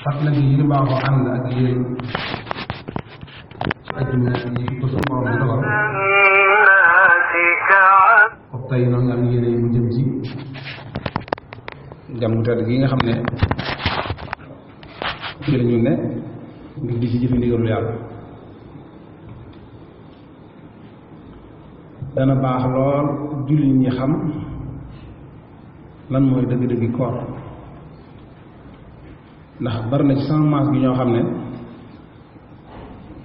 fàttali gi yi baaxoo ànd ak yéen ajjuma yi ko suñu borom di dogal xob tey noonu am yéene mu jëm ci jàmm tedd gi nga xam ne ci la ñu ne ngir di ci jëfe ndigalul yàlla dana baax lool jullit ñi xam lan mooy dëgg-dëggi koor ndax bari na ci sama maas gi ñoo xam ne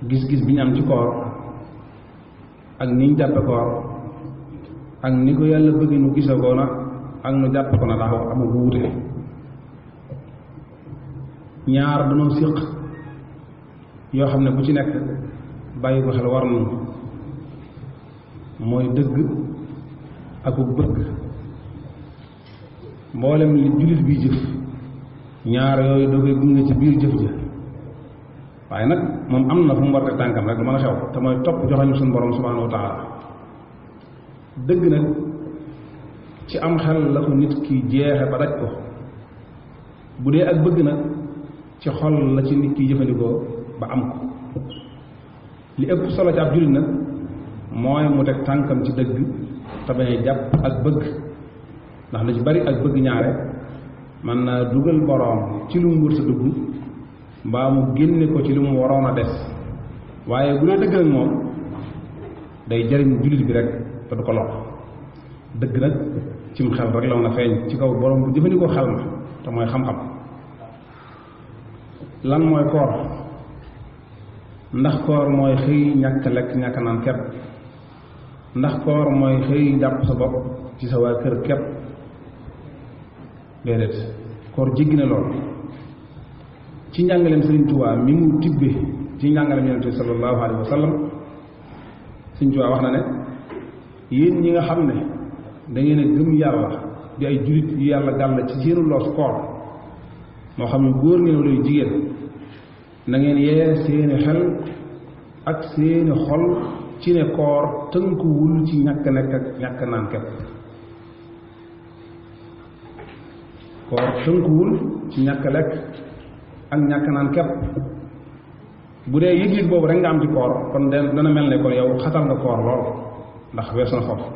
gis-gis bi ñu am ci koor ak ni ñu jàppe koor ak ni ko yàlla bëgg nu gisagoo na ak nu jàppe ko na daa amu bu wute ñaar dañoo séq yoo xam ne bu ci nekk bàyyi ko xel war nañu mooy dëgg ak bu bëgg mboolem li jullit bi jëf ñaar yooyu da koy gunge ci biir jëf ja waaye nag moom am na fu mu war a tànkam rek lu mën a xew te mooy topp joxañu suñu borom subhanahu wa taala dëgg nag ci am xel la ko nit ki jeexe ba daj ko bu dee ak bëgg nag ci xol la ci nit ki jëfandikoo ba am ko li ëpp solo ci ab jullit nag mooy mu teg tànkam ci dëgg te bañ a jàpp ak bëgg ndax lu ci bari ak bëgg ñaare man naa dugal boroom ci lu mu wër sa dugg mbaa mu génne ko ci lu mu waroon a des waaye bu dee dëgg nag moom day jariñ jullit bi rek te du ko lox dëgg nag cim xel rek la mën a feeñ ci kaw boroom bu jëfandikoo xel ma te mooy xam-xam lan mooy koor ndax koor mooy xëy ñàkk lekk ñàkk naan kepp ndax koor mooy xëy jàpp sa bopp ci sa waa kër kepp déedéet koor jéggi na lool ci njàngaleem Sëriñ Tuubaa mi mu tibbe ci njàngaleem Yonent bi sallallahu alayhi wa sallam Sëriñ Tuubaa wax na ne yéen ñi nga xam ne da ngeen a gëm yàlla di ay jullit yu yàlla gàll ci seenu loos koor moo xam ne góor ngeen wala jigéen na ngeen yee seeni xel ak seeni xol ci ne koor tënkuwul ci ñàkk nekk ak ñàkk naan kepp koor tënkuwul ci ñàkk lekk ak ñàkk naan kepp bu dee yëg-yëg boobu rek nga am ci koor kon dana mel ne kon yow xatal nga koor lool ndax wees na foofu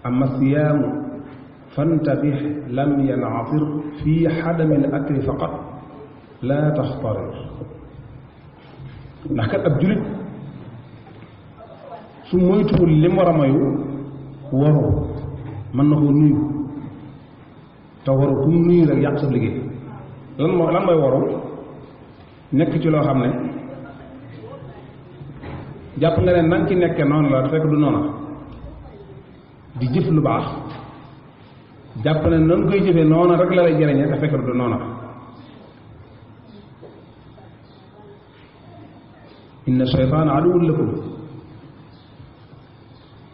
amma siyaamu fantabih lam yanasir fi xadami al akli faqat laa taxtarir ndax kat ab julit su moytuwul lim war a mayu waru mën na koo nuyu te waru ku mu nuyu rek yàq sa liggéey lan mooy waru nekk ci loo xam ne jàpp nga ne nanga ci nekkee noonu la fekk du noona di jëf lu baax jàpp ne noonu koy jëfee noona rek la lay jëriñee te fekk du noona inna shaytaana aduwwun lakum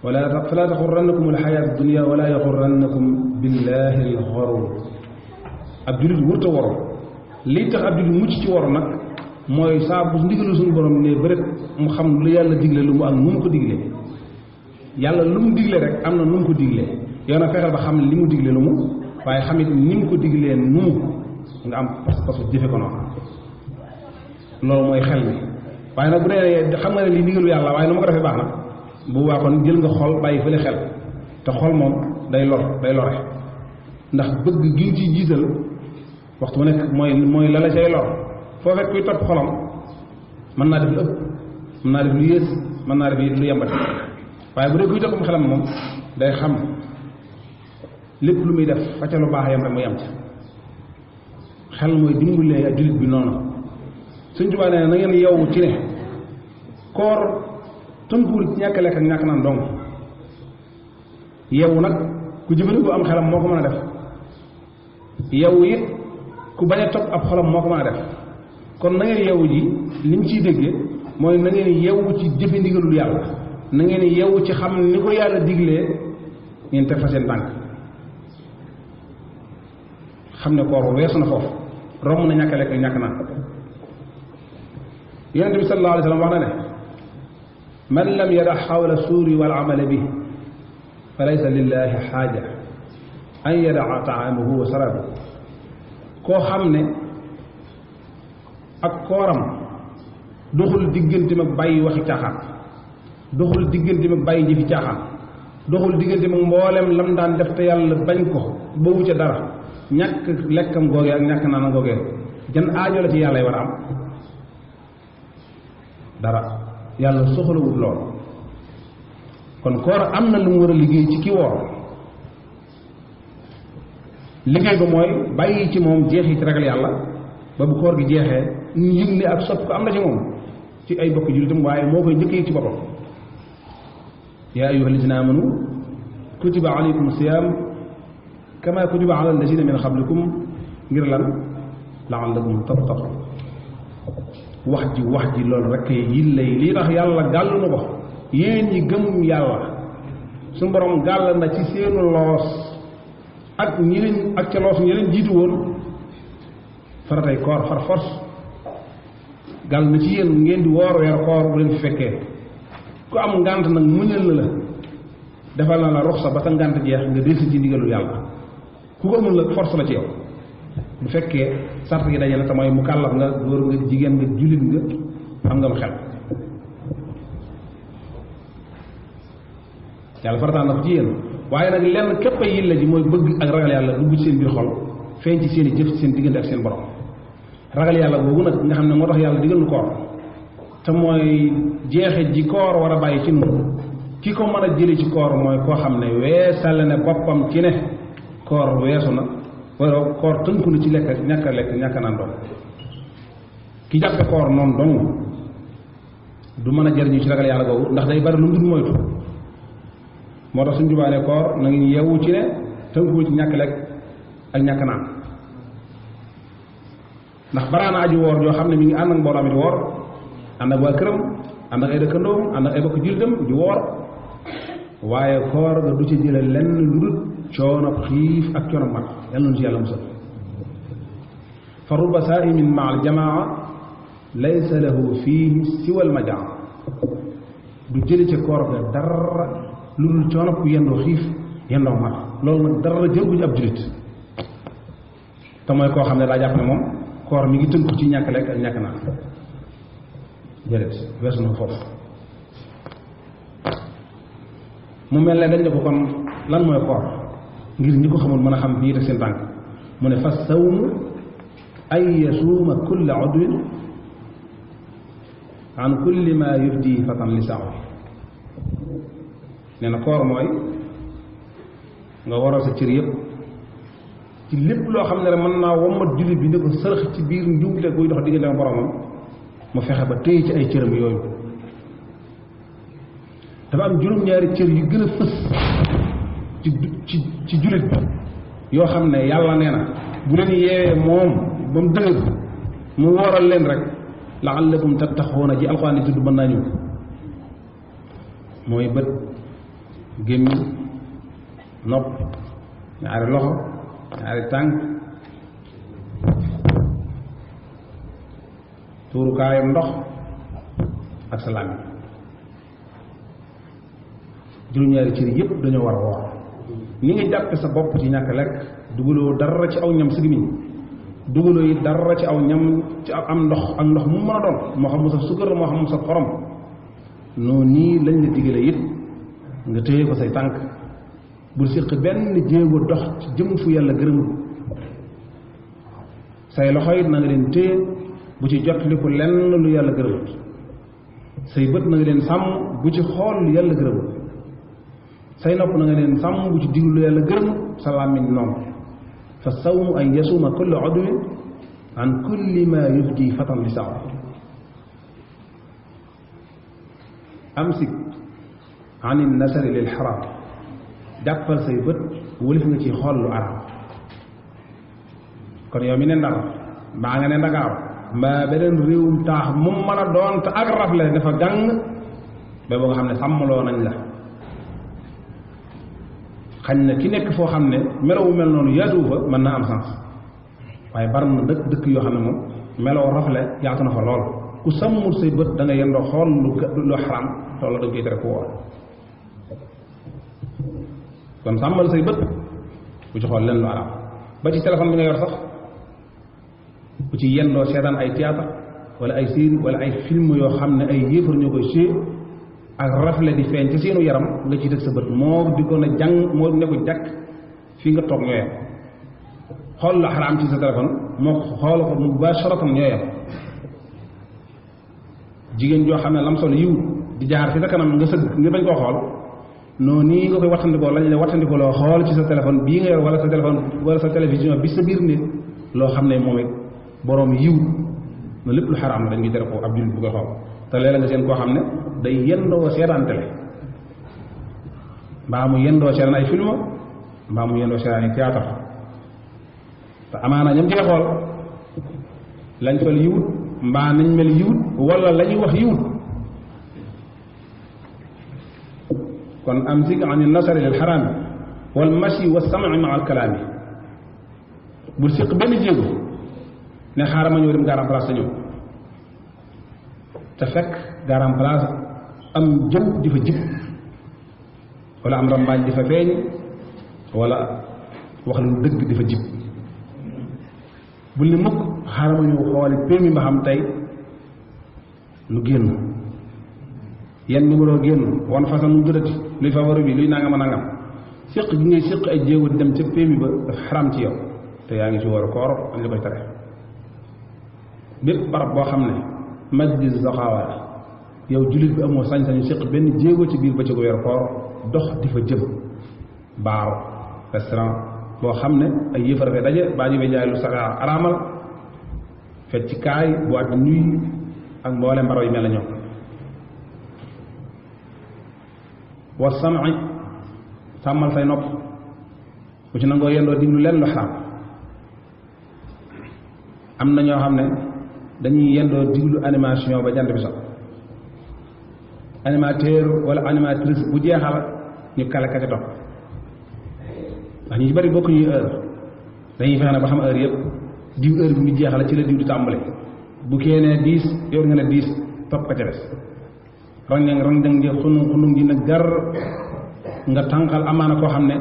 falaa taxurrannakum alxayaatu dunya wala yaxurrannakum billahi alxaruur ab jullit wërta waru lii tax ab jullit mucc ci waru nag mooy saa bu ndigalu suñu borom ne bëret mu xam lu yàlla digle lu mu ak nu mu ko diglee yàlla lu mu digle rek am na nu mu ko diglee yow nag fexeel ba xam li mu digle lu mu waaye xamit ni mu ko diglee nu mu nga am pas-pasu jëfe ko noonu loolu mooy xel mi waaye nag bu dee xam nga ne lii ndigalu yàlla waaye nu ma ko defee baax na bu waa kon jël nga xol bàyyi fële xel te xol moom day lore ndax bëgg gi nga ciy jiital waxtu bu nekk mooy la la cay lor foo fekk kuy topp xolam mën naa def lu ëpp mën naa def lu yées mën naa def lu yembati waaye bu dee kuy toppam xelam moom day xam lépp lu muy def fa ca lu baax yam rek mu yem ca xel mooy dimbalee ak jullit bi noonu Sëñ Tuubaa nee na ngeen yow ci ne koor tënkuwul ci ñàkk lekk ak ñàkk naan dong yow nag ku jëfandikoo am xelam moo ko mën a def yow it ku bañ a topp ab xolam moo ko mën a def kon na ngeen yeewu ji li mu ciy déggee mooy na ngeen yeewu ci jëfe ndigalul yàlla na ngeen yeewu ci xam ni ko yàlla diglee ngeen teg fa seen tànk xam ne koor weesu na foofu romb na ñàkk lekk ñàkk naan yonent bi sallallahu alayhi wa sallam wax na ne man lam yada xawla suuri wal amala bi fa laysa lillahi xaaja an yadaa taamahu wa sarabu koo xam ne ak kooram doxul digganteem ak bàyyi waxi caaxaan doxul digganteem ak bàyyi jëfi caaxaan doxul digganteem ak mboolem lam daan def te yàlla bañ ko ba wucce dara ñàkk lekkam googee ak ñàkk naanam googee jan aajo la ci yàlla war a am dara yàlla soxlawul lool kon koor am na lu mu war a liggéey ci ki woor liggéey ba mooy bàyyi ci moom jeexi ci ragal yàlla ba bu koor gi jeexee ñu yëg ne ak sopp ko am na ci moom ci ay bokk jullitam waaye moo koy njëkk ci boppam yaa ayyuha allazina amanu kutiba alaykum siyam kama kutiba ala allazina min qablikum ngir lan la'allakum tattaqun wax ji loolu rek yillay lii tax yàlla gàll na ko yéen ñi gëm yàlla suñu borom gàll na ci seenu loos ak ñi leen ak ca loos ñi leen jiitu woon faratay koor far force gàll na ci yéen ngeen di woor weer koor bu leen fi fekkee ku am ngànt nag muñal na la defal na la ruxsa ba sa ngànt jeex nga delsi ci ndigalu yàlla ku ko amul nag force la ci yow bu fekkee sart yi daje na te mooy mu kàllaf nga góor nga jigéen nga jullit nga am nga mu xel yàlla farataan na ko ci yéen waaye nag lenn képp a yilla ji mooy bëgg ak ragal yàlla dugg ci seen biir xol feeñ ci seen i jëf ci seen diggante ak seen borom ragal yàlla boobu nag nga xam ne moo tax yàlla digal nu koor te mooy jeexe ji koor war a bàyyi ci nun ki ko mën a jëli ci koor mooy koo xam ne weesale ne boppam ci ne koor weesu na wala koor tënku na ci lekk ñàkk naan doom ki jàppe koor noonu dong du mën a jëriñu ci ragal yàlla googu ndax day bari lu mu dul moytu moo tax suñu jubaane koor na ngi yeewu ci ne tënku ci ñàkk lekk ak ñàkk naan ndax baraana aji woor yoo xam ne mi ngi ànd ak mbooloo mi di woor ànd ak waa këram ànd ak ay dëkkandoom ànd ak ay bokk jullitam di woor waaye koor nga du ci jële lenn lu dul coono xiif ak coono mat yàlla na ci yàlla musal fa ruba saa'imin ma al jamaa laysa lahu fihi siwa al majaa du jële ca koor ga dara lu dul coono ku yendoo xiif yendoo mat loolu nag dara jël ko ci ab jullit te mooy koo xam ne daa jàpp ne moom koor mi ngi tënku ci ñàkk lekk ak ñàkk naan jërét weesu na foofu mu mel ne dañ ne ko kon lan mooy koor ngir ñi ko xamul mën a xam bii te seen tànk mu ne fa sawmu ay yasuuma kulla udwin an kulli ma yufdi fatan li saawi nee na koor mooy nga waral sa cër yëpp ci lépp loo xam ne rek mën naa wommat jullit bi ne ko sërëx ci biir njuumte guy dox diggante boromam mu fexe ba téye ci ay cëram yooyu dafa am juróom-ñaari cër yu gën a fës ci jullit bi yoo xam ne yàlla nee na bu leen yeewee moom ba mu dëgër mu wooral leen rek la'allakum tattaquuna ji alxuraan di tudd mën naa ñëw mooy bët gémmiñ nopp ñaari loxo ñaari tànk tuurukaayam ndox ak sa làmmiñ juróom-ñaari cër yépp dañoo war a woor ni nga jàppe sa bopp ci ñàkk lekk dugaloo dara ci aw ñam sa gémmiñ dugaloo yi dara ci aw ñam ci am ndox ak ndox mu mën a doon moo xam mu sa sukkar moo xam mu sa xorom noonu nii lañ la digale it nga téye ko say tànk bul séq benn jéego dox ci jëm fu yàlla gërëmul say loxo it na nga leen téye bu ci jotliku lenn lu yàlla gërëmul say bët na nga leen sàmm bu ci xool lu yàlla gërëmul say nopp na nga leen sàmm bu ci diglu lu yàlla gërëmul sa làmmiñ noonu fa sawmu an yasuuma kulla udwin an kulli ma yufdi fatan li saw amsik an nasari lil xaram jàppal say bët wëlif nga ci xool lu araam kon yow mi ne Ndar mbaa nga ne Ndakaaru mbaa beneen réewum taax mu mën a doon te ak rafle dafa gàng ba boo nga xam ne sàmmloo nañ la xañ na ki nekk foo xam ne melowu mel noonu yaatuwu fa mën naa am sens waaye bari na dëkk yoo xam ne moom meloo rafle yaatu na fa lool ku sàmmul say bët da nga yendoo xool lu xaram loolu dañ koy tere ku woor kon sàmmal say bët bu ci xool leen lu araam ba ci téléphone bi nga yor sax bu ci yendoo seetaan ay théâtre wala ay série wala ay film yoo xam ne ay yéefar ñoo koy séer ak rafle di feeñ ci seenu yaram nga ci teg sa bët moo di ko na jàng moo ne ko jàkk fii nga toog ñooyam xool la xaraam ci sa téléphone moo xool ko mubasharatan ñooyam jigéen joo xam ne lam sol yiw di jaar fi sa kanam nga sëgg nga bañ koo xool noonu nii nga koy wattandikoo lañ la wattandikoo loo xool ci sa téléphone bii nga yor wala sa téléphone wala sa télévision bi sa biir nit loo xam ne moom it boroom yiw na lépp lu xaraam la dañ koy tere ko ab jullit bu koy xool te léeg-léeg nga seen koo xam ne day yendoo seetaan télé mbaa mu yendoo seetaan ay film mbaa mu yendoo seetaan ay théâtre te amaana ñam cee xool lañ fal yiwut mbaa nañ mel yiwut wala la ñuy wax yiwut kon amsik an nasari lil xaraami wal mashi wa sam'i ma al kalaami bul siq benn jéego ne xaaral ma ñëw dem garam place te ñëw te fekk garam place am jëw di fa jib wala am rambaaj di fa feeñ wala wax lu dëgg di fa jib bul ni mukk xaaral ma ñëw xooli pémi ma xam tey lu génn yan numéro génn wan façon mu jëlati luy favori bi luy nangam a nangam séq gi ngay séq ay jéego di dem ca pémi ba dafa xaram ci yow te yaa ngi ci war a koor dañ la koy tere bépp barab boo xam ne majlis zaxaawa la yow jullit bi amoo sañ-sañu séq benn jéego ci biir bëccëgu weeru koor dox di fa jëm baar restaurant boo xam ne ay yëfar fee daje baa ñu fay jaay lu sara araamal fecc kaay boîte de nuit ak mboole mbaraw yi mel na ñoom wa sam'i sàmmal say nopp bu ci nangoo yendoo diglu leen lu xaraam am na ñoo xam ne dañuy yendoo diglu animation ba jant bi sax animateur wala animatrice bu jeexal ñu kale ka ca topp ndax ñu ci bari bokk ñuy heure dañuy fexe ne ba xam heure yëpp diw heure bi mu jeexal ci la diw di tàmbale bu kee ne 10 yow nga ne 10 topp ka ca des rang ji xunung ji na gar nga tànqal amaana koo xam ne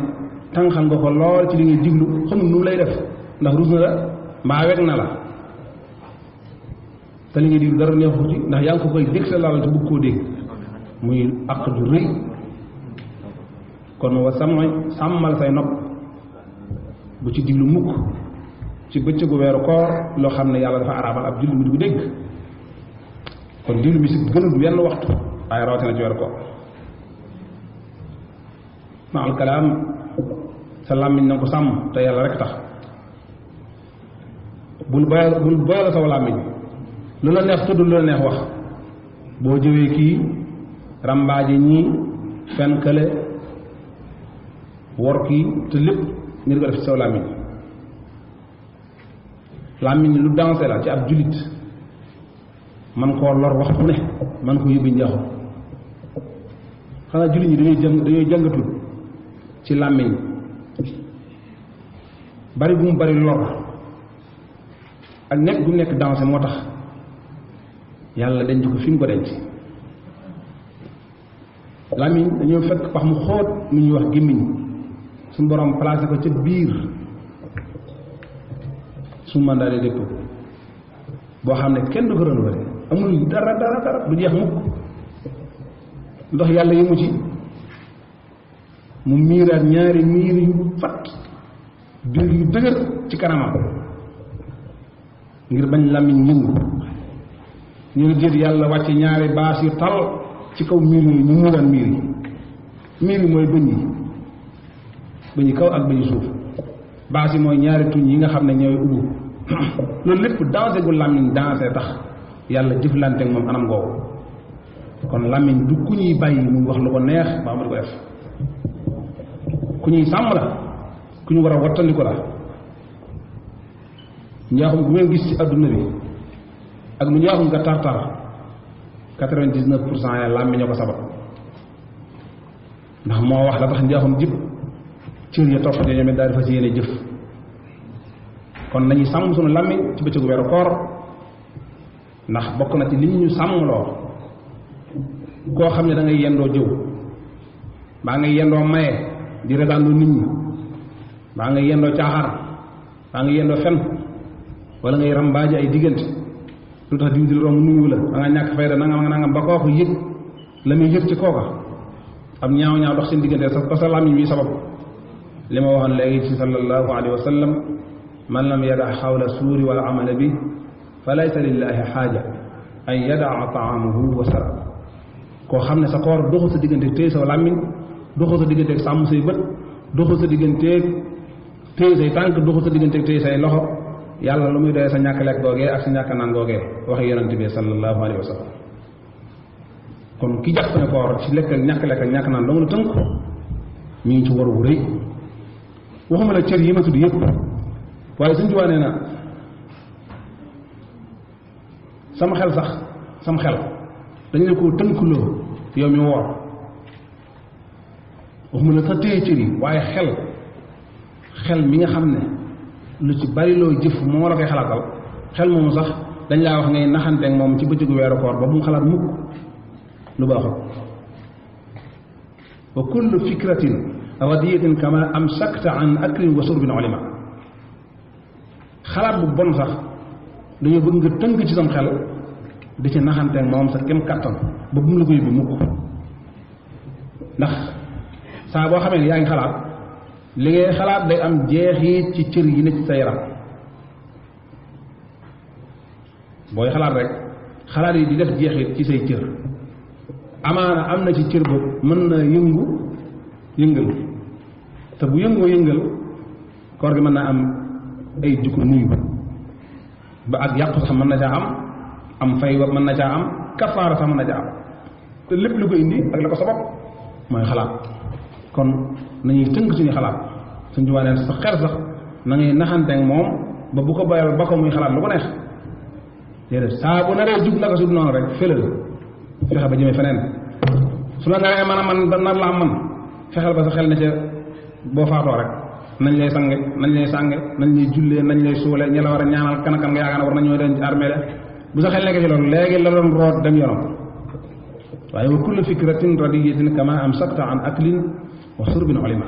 tànqal nga ko lool ci li ngay diglu xamul nu lay def ndax ruus na la mbaa weg na la te li ngay diglu dara neexu ci ndax yaa ngi ko koy dégg sa laal te bëgg koo dégg muy àq ju rëy kon wa sàmmal say nopp bu ci diglu mukk ci bëccëgu weeru koor loo xam ne yàlla dafa araamal ab julli mu di ko dégg kon diglu bi si gënul wenn waxtu waaye rawatina ci weeru koor ma al kalaam sa làmmiñ na ko sàmm te yàlla rek tax bul boyal saw làmmiñ lu la neex tudd lu la neex wax boo jëwee kii rambaaje ñii fen kële wor kii te lépp ngir ko def ci saw làmmiñ làmmiñ lu dansé la ci ab jullit man koo lor wax bu ne man ko yóbbi njaaxu xanaa jullit ñi dañuy jàngatul ci làmmiñ bari bu mu bari lor ak nekk bu nekk dansé moo tax yàlla denc ko fi mu ko denc làmmiñ dañoo fekk pax mu xóot mu ñuy wax gémmiñ suñu borom placé ko ca biir su mandat de dépôt boo xam ne kenn du ko renouvelé amul dara du jeex mukk ndox yàlla yi mu ci mu miiraat ñaari miir yu fat biir yu dëgër ci kanamam ngir bañ làmmiñ yëngu ñu ngi jël yàlla wàcce ñaari baas yu tal ci kaw miir yi ñu muuraan miir yi mooy bëñ yi kaw ak bëñ suuf baas yi mooy ñaari tuñ yi nga xam ne ñooy ubbu loolu lépp dansé gu làmmiñ dansé tax yàlla jëflante ak moom anam googu kon làmmiñ du ku ñuy bàyyi muy wax lu ko neex ba mu di ko def ku ñuy sàmm la ku ñu war a wattandiku la njaaxum bu ngeen gis ci adduna bi ak lu njaaxum nga tartar 99% ya làmmiñ a ko sabab ndax moo wax la tax njaaxum jib cër ya topp ñoom it daal di fas yéene jëf kon nañu sàmm sunu làmmiñ ci bëccëgu weeru koor ndax bokk na ci li ñu sàmmloo koo xam ne da ngay yendoo jëw baa ngay yendoo maye di regaandu nit ñi baa ngay yendoo caaxaan baa ngay yendoo fen wala ngay rambaaji ay diggante lu tax diw di la romb nuyu la da nga ñàkk fayda nangam ba kooku yëg la muy yëg ci kooka am ñaaw dox seen diggante sax ba sa làmmiñ wi sabab li ma waxoon léegi ci sallallahu alayhi wa sallam man lam yada xawla suuri wal amala bi fa laysa lillahi xaaja an yadaa taamuhu wa sarab koo xam ne sa koor doxul sa diggante téye sa làmmiñ doxul sa digganteeg sàmm say bët doxul sa digganteeg téye say tànk doxul sa digganteeg téye say loxo yàlla lu muy doyee sa ñàkk lekk googee ak sa ñàkk naan googee waxe yonent bi sallallahu alayhi wa sallam kon ki jàpp ne koor ci lekk ak ñàkk naan dong la tënk ñu ngi ci waru wu rëy waxuma la cër yi ma tudd yëpp waaye suñ tuwaa nee na sama xel dañu ne koo tënkuloo yow mi woor waxuma la sax téye cër yi waaye xel mi nga xam ne lu ci bari loo jëf moo la koy xalaatal xel moomu sax dañ laa wax ngay naxanteeg moom ci bëccëgu weeru koor ba bu mu xalaat mukk lu baaxul wa kullu fikratin radiyatin kama amsakta an aklin wa surbin ulima xalaat bu bon sax dañoo bëgg nga tënk ci sam xel di ci naxanteeg moom sa kem kattan ba bu mu la ko yóbbu mukk ndax saa boo xamee ne yaa ngi xalaat li ngay xalaat day am jeexit ci cër yi ne ci sa yaram booy xalaat rek xalaat yi di def jeexit ci say cër amaana am na ci cër boobu mën na yëngal te bu yëngal koor gi mën naa am ay jukkur nuyu ba ak yàqu sax mën na caa am fay wa mën na caa am kafaara sax mën na caa am te lépp lu ko indi ak la ko sabab mooy xalaat kon nañuy tënk suñu xalaat suñ juwaaneen sa xel sax na ngay naxanteeg moom ba bu ko bayal ba ko muy xalaat lu ko neex déedéet saa bu naree jug naka su noonu rek fëlal fexe ba jëmee feneen su la naree man ba nar la am man fexeel ba sa xel na ca boo faatoo rek nañ lay sange nañ lay jullee nañ lay suule ñi la war a ñaanal kan nga yaakaar ne war nañoo den ci armée bu sa xel nekk ci loolu léegi la doon root dem yoonam waaye wa kullu fikratin radiyatin kama amsakta an aklin wa surbin ulima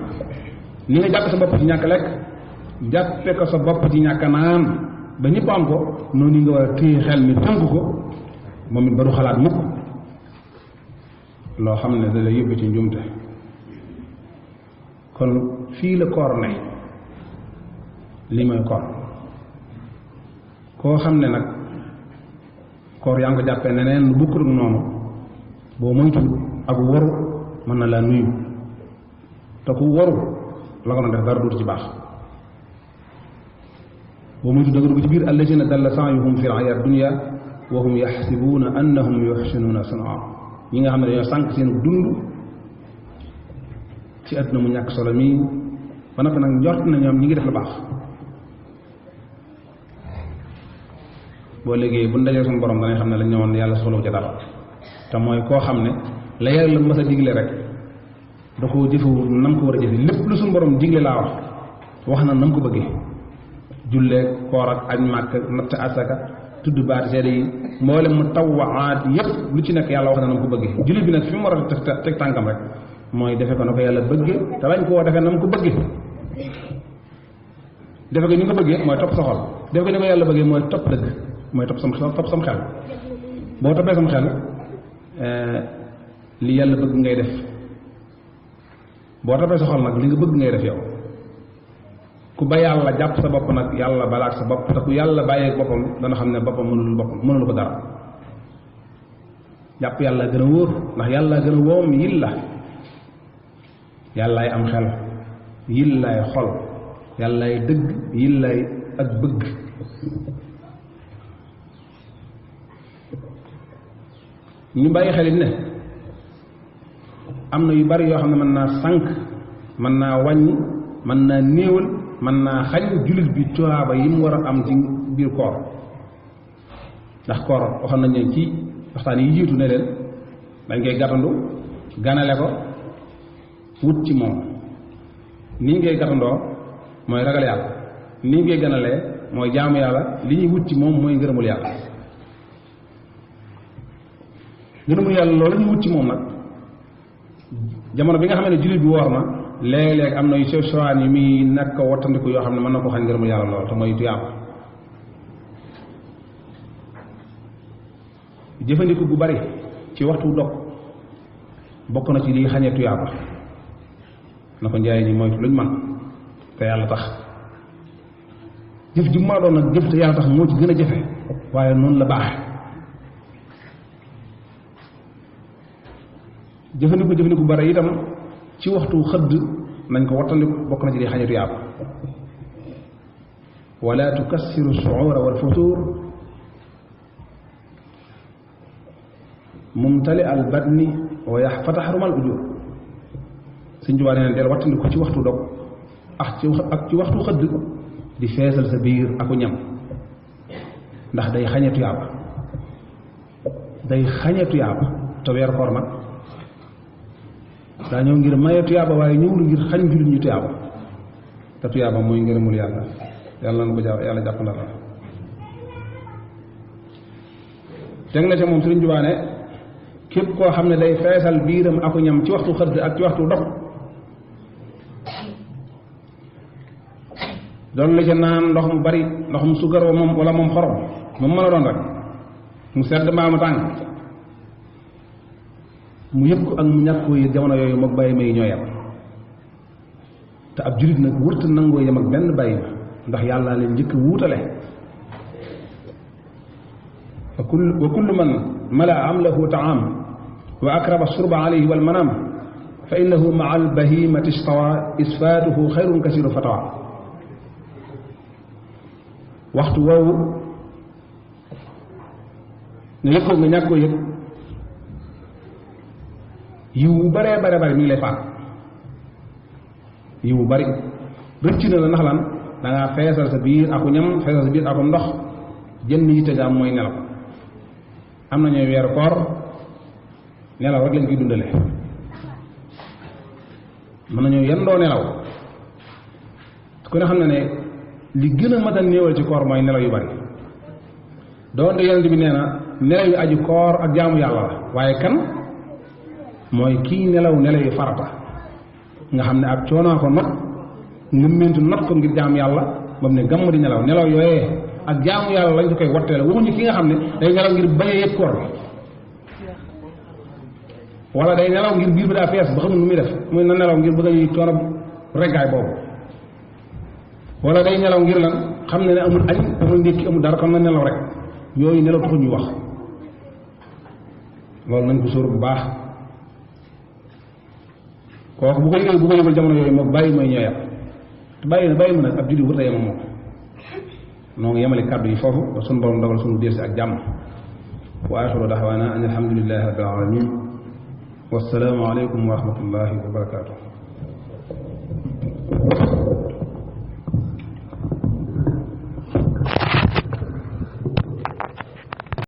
ni nga jàpp sa bopp ci ñàkk lekk jàppe ko sa bopp ci ñàkk naan ba ñëpp am ko noonu nga war a téye xel mi tënk ko moom it ba du xalaat mukk loo xam ne da lay yóbbu ci njumte kon fii la koor ne lii mooy koor koo xam ne nag koor yaa ngi ko jàppee neneen lu bokkul ak noonu boo moytuwul ak waru mën na laa nuyu te ku waru la ko doon def dara dootu ci baax boo moytu da nga dugg ci biir allazina dalla sa'yuhum fi l-hayaati dunya wa hum yaxsibuuna annahum yuxsinuuna sun'a ñi nga xam ne dañoo sànq seen dund ci àdduna mu ñàkk solo mii ba noppi nag njort na ñoom ñi ngi def lu baax boo léegi bu ndajee suñu borom danañ xam ne lañ ñëwoon yàlla soxlawu ca dara te mooy koo xam ne la yàlla mës a digle rek da koo jëfewul nam ko war a jëfe lépp lu suñu borom digle laa wax na nam ko bëggee jullee koor ak aj màkk natt asaka tudd baati seede yi mboolem mu tawwaat yépp lu ci nekk yàlla wax na nam ko bëggee jullit bi nag fi mu war a teg tànkam rek mooy defe ko na ko yàlla bëggee te bañ koo defee nam ko bëggee defe ko ni nga ko bëggee mooy topp sa xol defe ko ni ko yàlla bëggee mooy topp dëgg mooy topp sam xel boo toppee sam xel li yàlla bëgg ngay def boo toppee sa xol nag li nga bëgg ngay def yow ku ba yàlla jàpp sa bopp nag yàlla balaak sa bopp te ku yàlla bàyyeeg boppam dana xam ne boppam mënulu ko dara jàpp yàlla gën a wóor ndax yàlla gën a woom yilla yàllaay am xel yillaay xol yàllaay dëgg yillaay ak bëgg ñu bàyyi xel it ne am na yu bari yoo xam ne mën naa sànq mën naa wàññi mën naa néewal mën naa xañ jullit bi tuyaaba yi mu war a am ci biir koor ndax koor waxoon nañ ne ci waxtaan yi jiitu ne leen dañ koy gàttandu ganale ko wut ci moom nii ngay gàttandoo mooy ragal yàlla nii ngay ganalee mooy jaamu yàlla li ñuy wut ci moom mooy ngërëmul yàlla ngërëmul yàlla loolu la ñuy wut ci moom nag jamono bi nga xam ne jullit bi woor na léeg-léeg am na yu sew sewaan yi muy nekk ko wattandiku yoo xam ne mën na ko xañ ngërëmul yàlla lool te mooy tuyaaba jëfandiku gu bari ci waxtu dog bokk na ci lii xañee tuyaaba na ko njaay ni moytu luñ man te yàlla tax jëf ju ma doon nag jëf te yàlla tax moo ci gën a jafe waaye noonu la baax jëfandiku bari itam ci waxtu xëdd nañ ko wattandiku bokk na ci lii xañee tuyaaba wala tukassiru suura wal futur mumtali al badni wa fataxruma al ujur Sëñ Tuubaa nee na del wattandiku ci waxtu dog ak ci waxtu xëdd di feesal sa biir aku ñam ndax day xañe tuyaaba te weer koor nag daa ñëw ngir maye tuyaaba waaye ñëwul ngir xañ jullit ñu tuyaaba te tuyaaba mooy ngërëmul yàlla yàlla na ko yàlla jàpp na la teg na ca moom Sëriñ Tuubaa ne képp koo xam ne day feesal biiram aku ñam ci waxtu xëdd ak ci waxtu dog doon la ca naan ndox mu bari ndox mu sugar wala moom xorom moom mën a doon rek mu sedd mbaa mu tàng mu yëg ko ak mu ñàkk ko yëg jamono yooyu moog bàyyi may ñoo yem te ab julit nag wërta nangoo yem ak benn bàyyi ma ndax yàlla leen njëkk wuutale wa kullu man mala amlahu taam wa akrama surba alayhi wal manam fa innahu maa al bahimati istawa isfaatuhu xayrun kasiru fatawa waxtu woowu nga yëg ko nga ñàkk ko yëg yiw bu baree bare mi ngi lay faat yiw bu bari rëcc na la ndax lan da ngaa feesal sa biir aku ñam feesal sa biir aku ndox jënn yitte nga am mooy nelaw am na ñooy weeru koor nelaw rek lañ koy dundale mën nañoo yendoo nelaw ku ne xam ne ne li gën a mat a néewal ci koor mooy nelaw yu bari doonte yonent bi nee na nelaw yu aju koor ak jaamu yàlla la waaye kan mooy kii nelaw yu farata nga xam ne ak coonaa ko not ngëmmentu not ko ngir jaamu yàlla ba mu ne gàmm di nelaw yooyee ak jaamu yàlla lañ ko koy watteele waxuñu ki nga xam ne day nelaw ngir bañ a yëg koor bi wala day nelaw ngir biir bi daa fees ba xamul nu muy def muy na nelaw ngir bëgg a yëg coono reggaay boobu wala day nelaw ngir lan xam ne amul añ amul ndékki amul dara kon na nelaw rek yooyu nelaw taxul ñuy wax loolu nañ ko sóor bu baax kooku bu ko yëgal jamono yooyu moom bàyyi mooy ñooyam te bàyyi ma nag ab julli wërta yema moom noo ngi yemale kàddu yi foofu ba sunu borom dogal sunu delsi ak jàmm wa axiru daxwaana an alhamdulillahi rabbil alamin wassalaamu aleykum wa rahmatullahi wa barakaatu